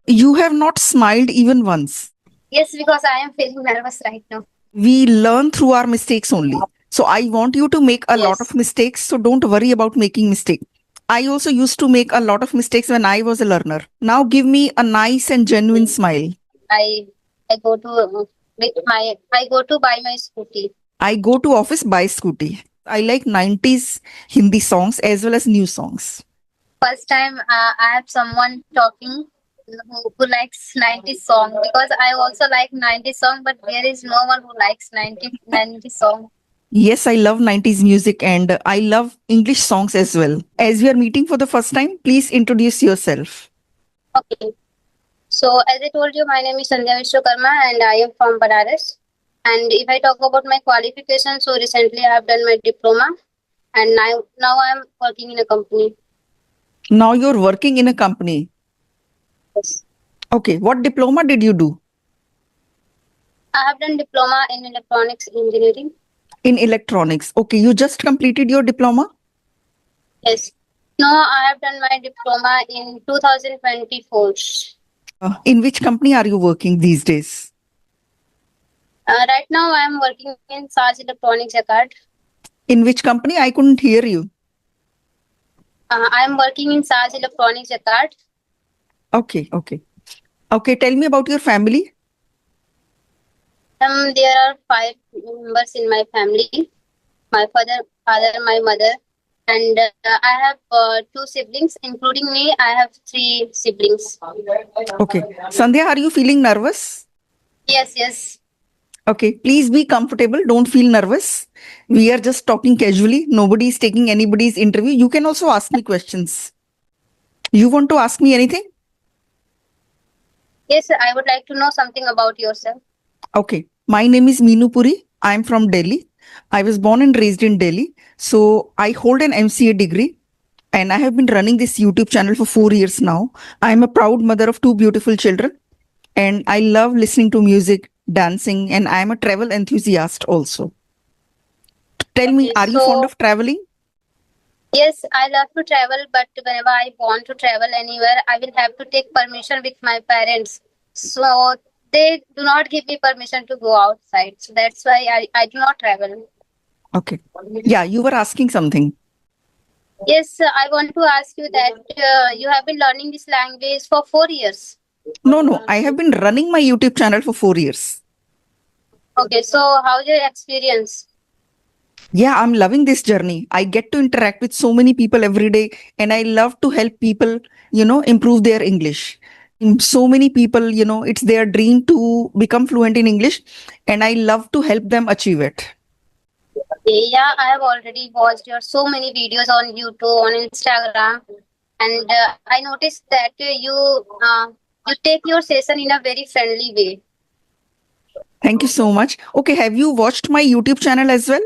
You have not smiled even once. Yes, because I am feeling nervous right now. We learn through our mistakes only. So I want you to make a lot of Yes, mistakes. So don't worry about making mistakes. I also used to make a lot of mistakes when I was a learner. Now give me a nice and genuine mm, smile. I I go to I go to buy my scooty. I go to office by scooty. I like 90s Hindi songs as well as new songs. First time I have someone talking who likes 90s song, because I also like 90s song, but there is no one who likes 90s song. Yes, I love 90s music and I love English songs as well. As we are meeting for the first time, please introduce yourself. Okay. So as I told you, my name is Sandhya Vishwakarma and I am from Banaras. And if I talk about my qualification, so recently I have done my diploma and now I am working in a company. Now you're working in a company. Yes. Okay, what diploma did you do? I have done diploma in electronics engineering. In electronics. Okay, you just completed your diploma? Yes. No, I have done my diploma in 2024. In which company are you working these days? Right now I am working in Saj Electronics Jakarta. In which company? I couldn't hear you. I am working in Saj Electronics Jakarta. Okay, okay. Okay, tell me about your family. There are 5 members in my family. My father, my mother, and I have 2 siblings, including me. I have 3 siblings. Okay. Sandhya, are you feeling nervous? Yes, yes. Okay, please be comfortable. Don't feel nervous. We are just talking casually. Nobody is taking anybody's interview. You can also ask me questions. You want to ask me anything? Yes, I would like to know something about yourself. Okay. My name is Meenu Puri. I am from Delhi. I was born and raised in Delhi. So I hold an MCA degree and I have been running this YouTube channel for 4 years now. I am a proud mother of 2 beautiful children and I love listening to music, dancing, and I am a travel enthusiast also. Tell me, Okay, are you fond so of traveling? yes, I love to travel, but whenever I want to travel anywhere, I will have to take permission with my parents. So they do not give me permission to go outside. So that's why I do not travel. Okay. Yeah, you were asking something. Yes, I want to ask you that you have been learning this language for 4 years. No, no, I have been running my YouTube channel for 4 years. Okay, so how's your experience? Yeah, I'm loving this journey. I get to interact with so many people every day, and I love to help people, improve their English. So many people, it's their dream to become fluent in English, and I love to help them achieve it. Okay, yeah, I have already watched your so many videos on YouTube, on Instagram, and I noticed that you take your session in a very friendly way. Thank you so much. Okay, have you watched my YouTube channel as well?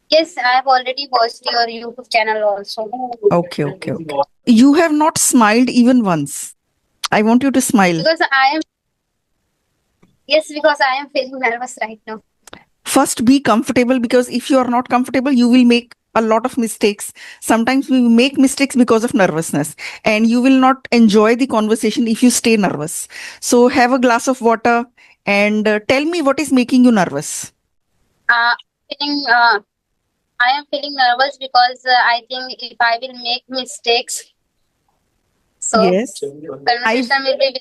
Yes, I have already watched your YouTube channel also. Okay, okay, okay. You have not smiled even once. I want you to smile. Because I am Yes, because I am feeling nervous right now. First, be comfortable because if you are not comfortable, you will make a lot of mistakes. Sometimes we make mistakes because of nervousness, and you will not enjoy the conversation if you stay nervous. So, have a glass of water and tell me what is making you nervous. Feeling I am feeling nervous because I think if I will make mistakes, so Yes. I conversation will be.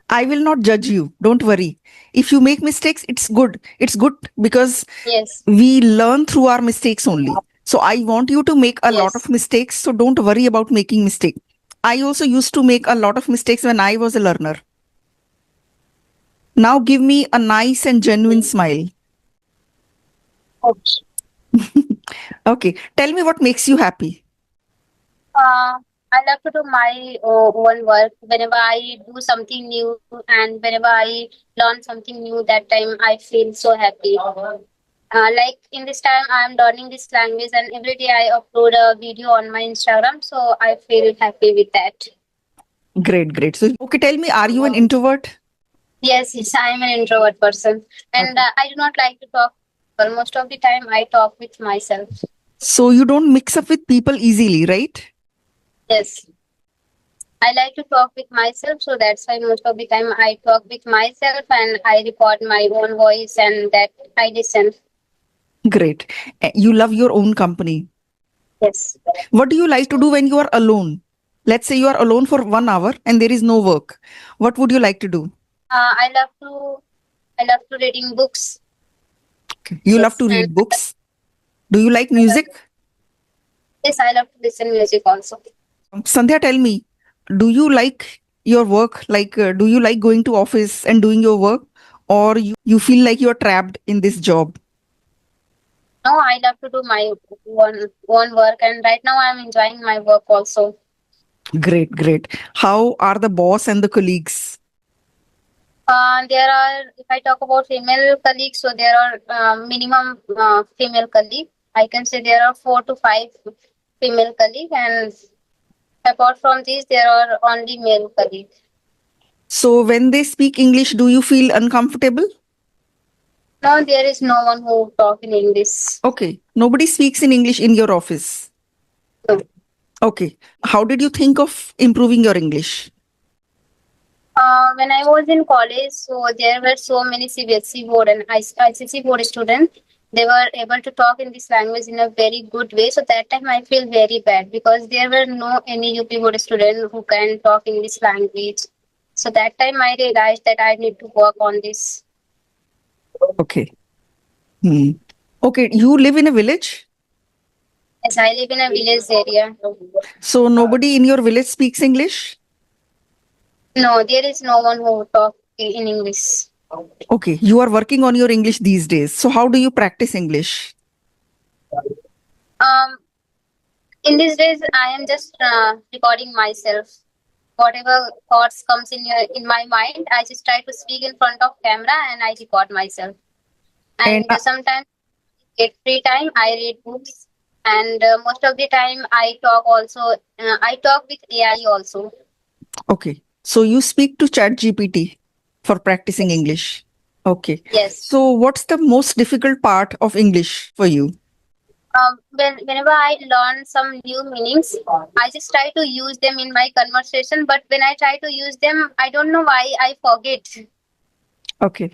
I will not judge you. Don't worry. If you make mistakes, it's good. It's good because Yes, we learn through our mistakes only. So I want you to make a lot of yes. mistakes. So don't worry about making mistakes. I also used to make a lot of mistakes when I was a learner. Now give me a nice and genuine smile. Okay. Okay. Tell me what makes you happy. I love to do my own work. Whenever I do something new and whenever I learn something new, that time I feel so happy. Like in this time, I am learning this language, and every day I upload a video on my Instagram, so I feel happy with that. Great, great. So, okay, tell me, are you an introvert? Yes, yes, I am an introvert person, and Okay. I do not like to talk. But most of the time, I talk with myself. So you don't mix up with people easily, right? Yes. I like to talk with myself, so that's why most of the time I talk with myself and I record my own voice and that I listen. Great. You love your own company. Yes. What do you like to do when you are alone? Let's say you are alone for 1 hour and there is no work. What would you like to do? I love to reading books. Okay. You love Yes, to and read books. Do you like I love, music? yes, I love to listen music also. Sandhya, tell me, do you like your work? Like, do you like going to office and doing your work? Or you feel like you're trapped in this job? No, I love to do my own work, and right now I'm enjoying my work also. Great, great. How are the boss and the colleagues? There are, if I talk about female colleagues, so there are minimum female colleague. I can say there are 4 to 5 female colleague, and apart from these, there are only male colleague. So when they speak English, do you feel uncomfortable? No, there is no one who talk in English. Okay. Nobody speaks in English in your office. No. Okay. How did you think of improving your English? When I was in college, so there were so many CBSE board and ICC board students. They were able to talk in this language in a very good way. So that time I feel very bad because there were no any UP board student who can talk in this language. So that time I realized that I need to work on this. Okay. Hmm. Okay. You live in a village? As I live in a village area. So nobody in your village speaks English? No, there is no one who talk in English. Okay. You are working on your English these days. So how do you practice English? Um, in these days, I am just recording myself. Whatever thoughts comes in my mind, I just try to speak in front of camera and I record myself. And And sometimes get free time, I read books. And most of the time, I talk also. I talk with AI also. okay. So you speak to Chat GPT for practicing Yes. English. Okay. Yes. So what's the most difficult part of English for you? Whenever I learn some new meanings, I just try to use them in my conversation. But when I try to use them, I don't know why I forget. Okay.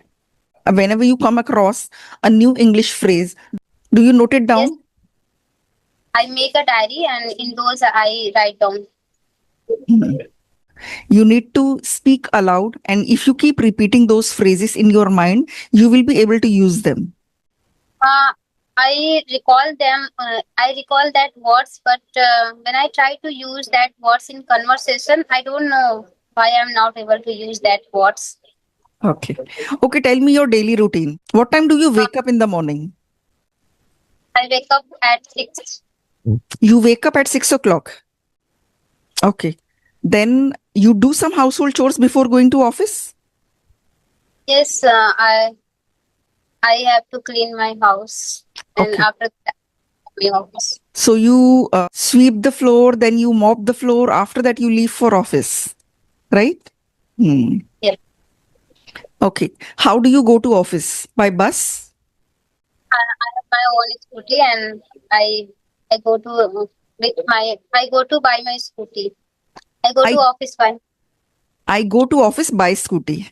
Whenever you come across a new English phrase, do you note it Yes, down? I make a diary and in those I write down. Mhm. You need to speak aloud, and if you keep repeating those phrases in your mind, you will be able to use them. Uh, I recall them. I recall that words, but when I try to use that words in conversation, I don't know why I'm not able to use that words. Okay. Okay, tell me your daily routine. What time do you Uh, wake up in the morning? I wake up at 6. You wake up at 6 o'clock. Okay. Then you do some household chores before going to office? Yes, I have to clean my house, and Okay. after that, my office. So you sweep the floor, then you mop the floor. After that, you leave for office, right? Hmm. Yes, Okay. How do you go to office? By bus? I have my own scooty, and I go to I go to buy my scooty. I go to I office by. I go to office by scooty.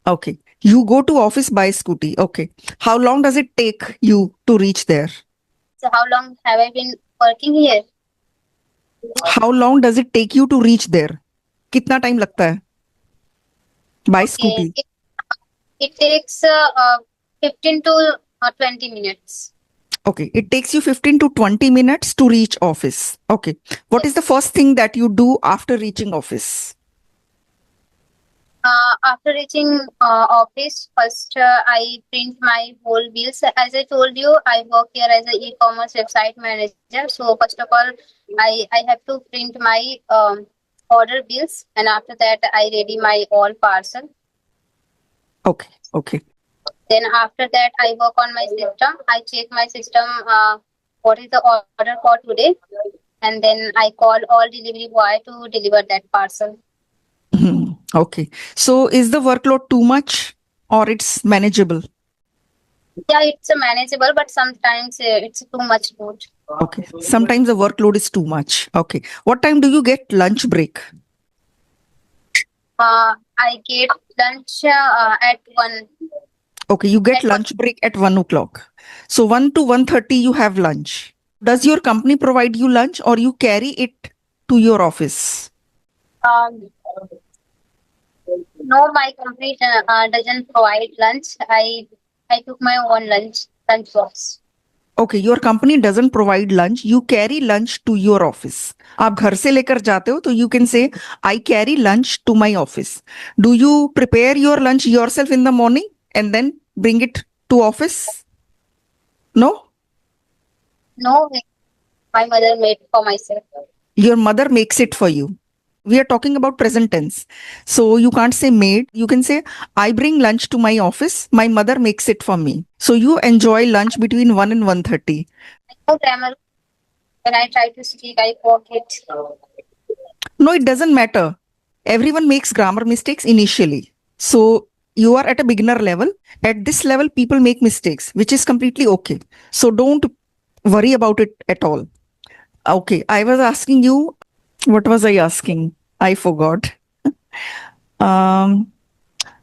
Okay. You go to office by scooty. Okay. How long does it take you to reach there? So how long have I been working here? How long does it take you to reach there? कितना time लगता है by Okay, scooty? it takes 15 to 20 minutes. Okay. It takes you 15 to 20 minutes to reach office. Okay. What is the Yes. first thing that you do after reaching office? After reaching office, first I print my whole bills. As I told you, I work here as an e-commerce website manager. So first of all, I have to print my order bills, and after that, I ready my all parcel. Okay. Okay. Then after that, I work on my system. I check my system. What is the order for today? And then I call all delivery boy to deliver that parcel. Hmm. Okay. So is the workload too much or it's manageable? Yeah, it's manageable, but sometimes it's too much load. Okay. Sometimes the workload is too much. Okay. What time do you get lunch break? I get lunch at 1. Okay, you get At 1. lunch break at 1 o'clock. So 1 to 1:30 you have lunch. Does your company provide you lunch or you carry it to your office? Um, no, my company doesn't provide lunch. I took my own lunch box. Okay, your company doesn't provide lunch. You carry lunch to your office. आप घर से लेकर जाते हो तो you can say I carry lunch to my office. Do you prepare your lunch yourself in the morning and then bring it to office? No? No, my mother made for myself. Your mother makes it for you. We are talking about present tense. So you can't say made. You can say, I bring lunch to my office. My mother makes it for me. So you enjoy lunch between 1 and 1:30. I know grammar. When I try to speak, I forget. No, it doesn't matter. Everyone makes grammar mistakes initially. So you are at a beginner level. At this level, people make mistakes, which is completely okay. So don't worry about it at all. Okay, I was asking you, what was I asking? I forgot. Um,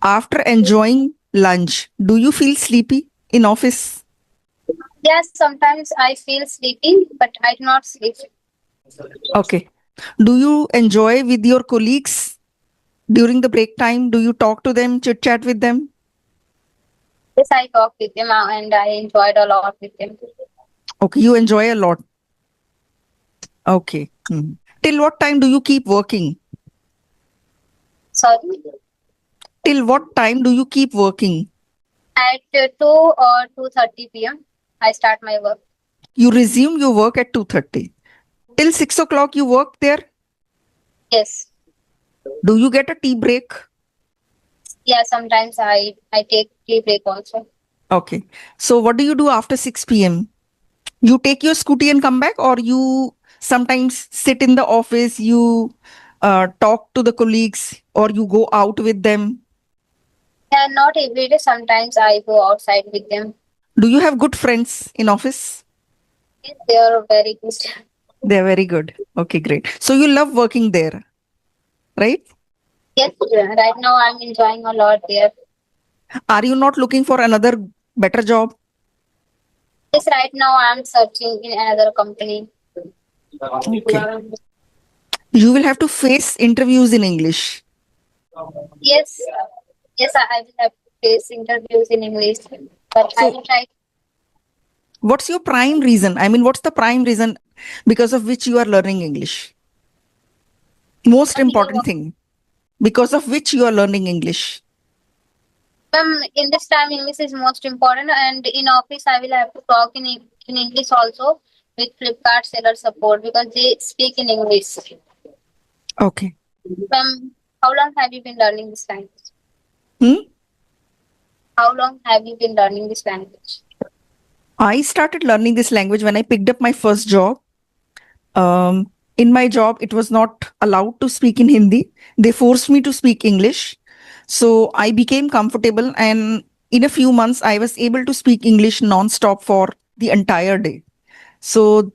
After enjoying lunch, do you feel sleepy in office? Yes, sometimes I feel sleepy, but I do not sleep. Okay. Do you enjoy with your colleagues during the break time? Do you talk to them, chit chat with them? Yes, I talked with them and I enjoyed a lot with them. Okay, you enjoy a lot. Okay. Till what time do you keep working? Sorry. Till what time do you keep working? At 2 or 2:30 p.m., I start my work. You resume your work at 2:30. Till 6 o'clock you work there? Yes. Do you get a tea break? Yeah, sometimes I take tea break also. Okay. So what do you do after 6 p.m.? You take your scooty and come back, or you sometimes sit in the office, you talk to the colleagues, or you go out with them? Yeah, not every day. Sometimes I go outside with them. Do you have good friends in office? Yes, they are very good. They're very good. Okay, great. So you love working there, right? Yes, right now I'm enjoying a lot there. Are you not looking for another better job? Yes, right now I'm searching in another company. Okay. You will have to face interviews in English. Yes, yes, I will have to face interviews in English, but I So will try. what's your prime reason? I mean, what's the prime reason because of which you are learning English? Most important thing, because of which you are learning English. In this time, English is most important, and in office, I will have to talk in English also with Flipkart seller support because they speak in English. Okay. How long have you been learning this language? Hmm? How long have you been learning this language? I started learning this language when I picked up my first job. In my job, it was not allowed to speak in Hindi. They forced me to speak English. So I became comfortable, and in a few months, I was able to speak English non-stop for the entire day. So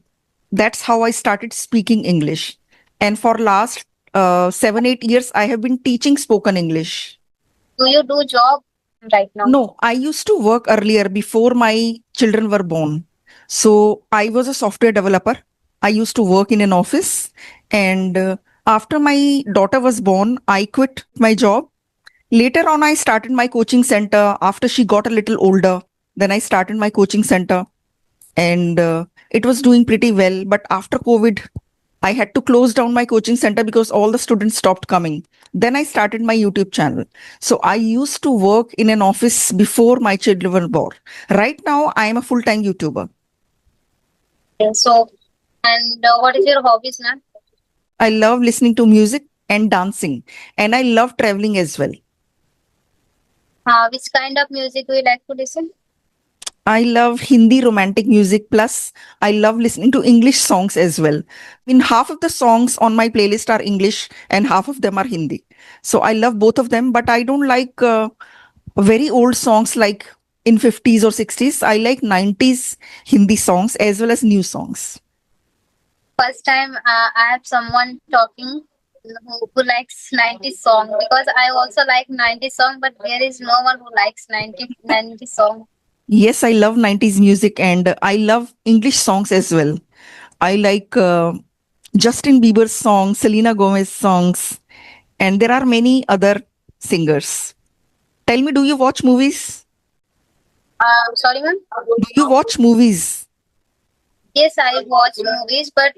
that's how I started speaking English. And for last 7, 8 years, I have been teaching spoken English. Do you do job right now? No, I used to work earlier before my children were born. So I was a software developer. I used to work in an office. And after my daughter was born, I quit my job. Later on, I started my coaching center after she got a little older. Then I started my coaching center, and it was doing pretty well. But after COVID, I had to close down my coaching center because all the students stopped coming. Then I started my YouTube channel. So I used to work in an office before my children were born. Right now, I am a full time YouTuber. So, and what is your hobbies now? I love listening to music and dancing, and I love traveling as well. Which kind of music do you like to listen? I love Hindi romantic music. Plus, I love listening to English songs as well. Half of the songs on my playlist are English and half of them are Hindi. So I love both of them, but I don't like very old songs like in 50s or 60s. I like 90s Hindi songs as well as new songs. First time I have someone talking who likes 90s song, because I also like 90s song, but there is no one who likes 90s song. Yes, I love 90s music and I love English songs as well. I like Justin Bieber's songs, Selena Gomez songs, and there are many other singers. Tell me, do you watch movies? Sorry, ma'am. Do you watch movies? Yes, I watch movies, but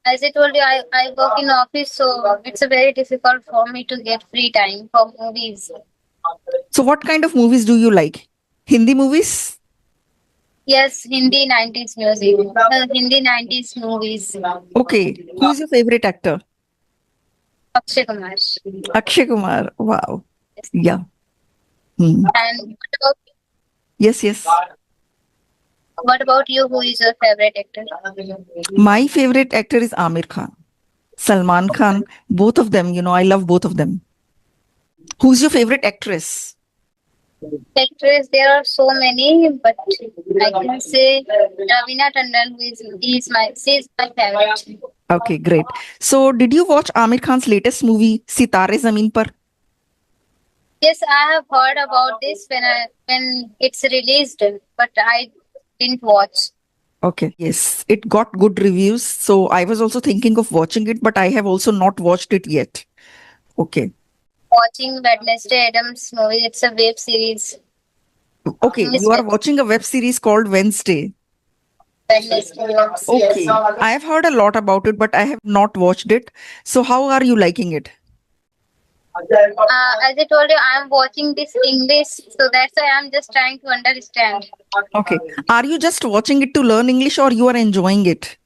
as I told you, I work in office, so it's a very difficult for me to get free time for movies. So, what kind of movies do you like? Hindi movies? Yes, Hindi 90s music, Hindi 90s movies. Okay. Who's your favorite actor? Akshay Kumar. Akshay Kumar. Wow. Yes. Yeah. Hmm. And Yes, yes. what about you? Who is your favorite actor? My favorite actor is Amir Khan, Salman Khan, both of them. I love both of them. Who's your favorite actress? Actors, there are so many, but I can say Ravina Tandon, she's my favorite. Okay, great. So, did you watch Amir Khan's latest movie, Sitare Zameen Par? Yes, I have heard about this when it's released, but I didn't watch. Okay. Yes, it got good reviews. So, I was also thinking of watching it, but I have also not watched it yet. Okay. Watching Wednesday Adams movie. It's a web series. Okay. Miss You are watching a web series called Wednesday. Wednesday. Yes. Okay. I have heard a lot about it, but I have not watched it. So, how are you liking it? As I told you, I'm watching this English, so that's why I'm just trying to understand. Okay. Are you just watching it to learn English or you are enjoying it?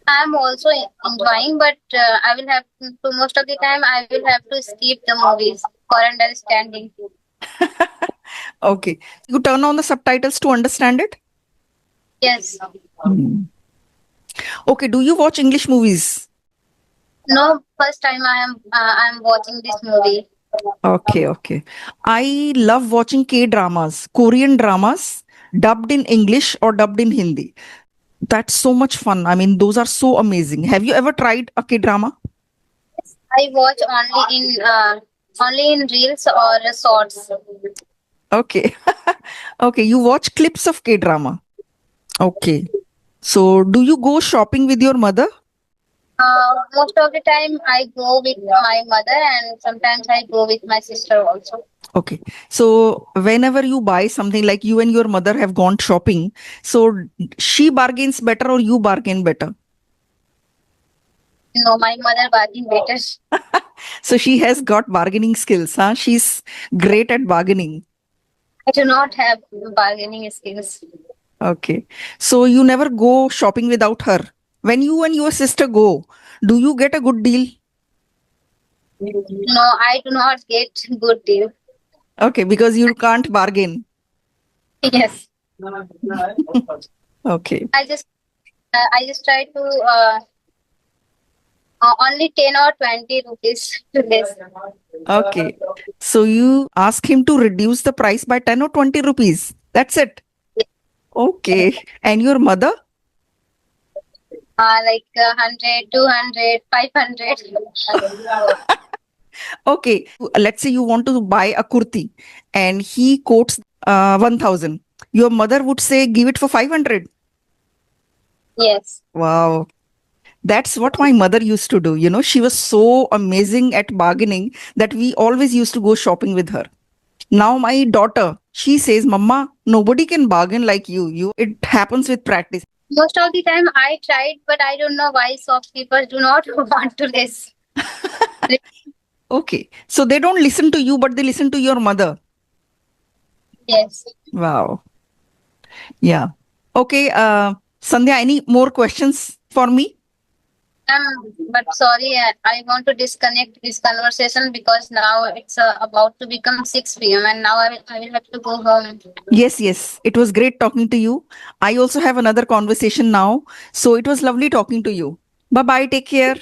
I'm also enjoying, but I will have to most of the time I will have to skip the movies for understanding. Okay. You turn on the subtitles to understand it? Yes. Hmm. Okay. Do you watch English movies? No, first time I'm watching this movie. Okay. Okay. I love watching K dramas, Korean dramas, dubbed in English or dubbed in Hindi. That's so much fun. I mean, those are so amazing. Have you ever tried a K drama? I watch only in reels or shorts. Okay. Okay. You watch clips of K drama. Okay. So, do you go shopping with your mother? Most of the time I go with my mother, and sometimes I go with my sister also. Okay. So, whenever you buy something like you and your mother have gone shopping, so she bargains better or you bargain better? No, my mother bargain better. So, she has got bargaining skills, huh? She's great at bargaining. I do not have bargaining skills. Okay. So, you never go shopping without her. When you and your sister go, do you get a good deal? No, I do not get good deal. Okay, because you can't bargain. Yes, Okay. I just try to only 10 or 20 rupees to less. Okay. So, you ask him to reduce the price by 10 or 20 rupees. That's it. Okay. And your mother? Like 100, 200, 500. Okay, let's say you want to buy a kurti and he quotes 1000. Your mother would say, give it for 500. Yes. Wow. That's what my mother used to do. She was so amazing at bargaining that we always used to go shopping with her. Now, my daughter, she says, Mama, nobody can bargain like you. It happens with practice. Most of the time I tried, but I don't know why shopkeepers do not want to less. Okay. So they don't listen to you, but they listen to your mother. Yes. Wow. Yeah. Okay. Sandhya, any more questions for me? But sorry, I want to disconnect this conversation because now it's about to become 6 p.m. and now I will have to go home. Yes, yes. It was great talking to you. I also have another conversation now. So it was lovely talking to you. Bye bye. Take care.